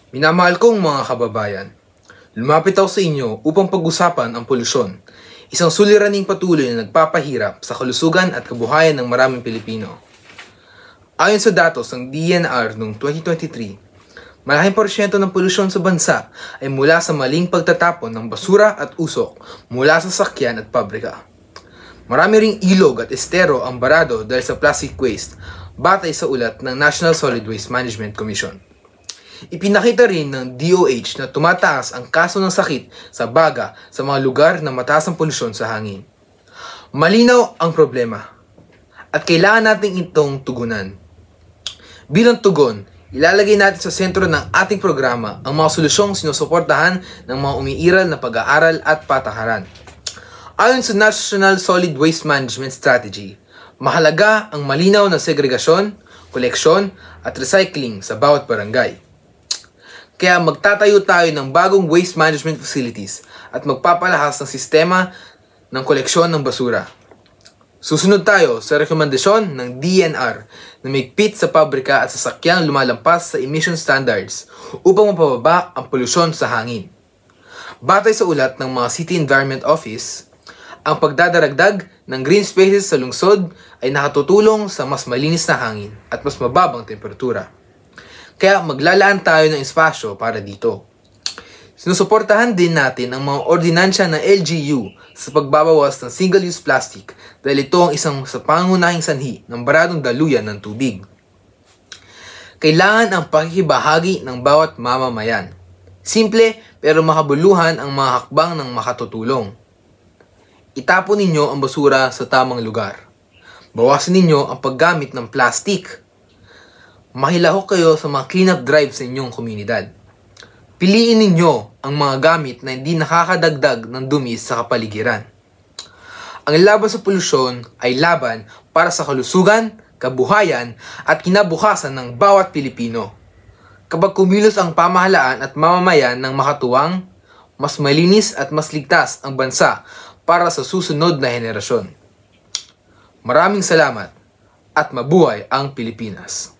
Minamahal kong mga kababayan, lumapit ako sa inyo upang pag-usapan ang polusyon, isang suliraning patuloy na nagpapahirap sa kalusugan at kabuhayan ng maraming Pilipino. Ayon sa datos ng DENR noong 2023, malaking porsyento ng polusyon sa bansa ay mula sa maling pagtatapon ng basura at usok mula sa sasakyan at pabrika. Marami ring ilog at estero ang barado dahil sa plastic waste, batay sa ulat ng National Solid Waste Management Commission. Ipinakita rin ng DOH na tumataas ang kaso ng sakit sa baga sa mga lugar na mataas ang polusyon sa hangin. Malinaw ang problema at kailangan natin itong tugunan. Bilang tugon, ilalagay natin sa sentro ng ating programa ang mga solusyong sinusuportahan ng mga umiiral na pag-aaral at patakaran. Ayon sa National Solid Waste Management Strategy, mahalaga ang malinaw na segregasyon, koleksyon at recycling sa bawat barangay. Kaya magtatayo tayo ng bagong waste management facilities at magpapalahas ng sistema ng koleksyon ng basura. Susunod tayo sa rekomendasyon ng DENR na mahigpit sa pabrika at sasakyang lumalampas sa emission standards upang mapababa ang polusyon sa hangin. Batay sa ulat ng mga City Environment Office, ang pagdadaragdag ng green spaces sa lungsod ay nakatutulong sa mas malinis na hangin at mas mababang temperatura. Kaya maglalaan tayo ng espasyo para dito. Sinusuportahan din natin ang mga ordinansya ng LGU sa pagbabawas ng single-use plastic dahil ito ang isang sa pangunahing sanhi ng baradong daluyan ng tubig. Kailangan ang pakikibahagi ng bawat mamamayan. Simple pero makabuluhan ang mga hakbang ng makatutulong. Itapon ninyo ang basura sa tamang lugar. Bawasan ninyo ang paggamit ng plastic. Mahilahok kayo sa mga cleanup drive sa inyong komunidad. Piliin ninyo ang mga gamit na hindi nakakadagdag ng dumi sa kapaligiran. Ang laban sa polusyon ay laban para sa kalusugan, kabuhayan at kinabukasan ng bawat Pilipino. Kapag kumilos ang pamahalaan at mamamayan ng makatuwang, mas malinis at mas ligtas ang bansa para sa susunod na henerasyon. Maraming salamat at mabuhay ang Pilipinas!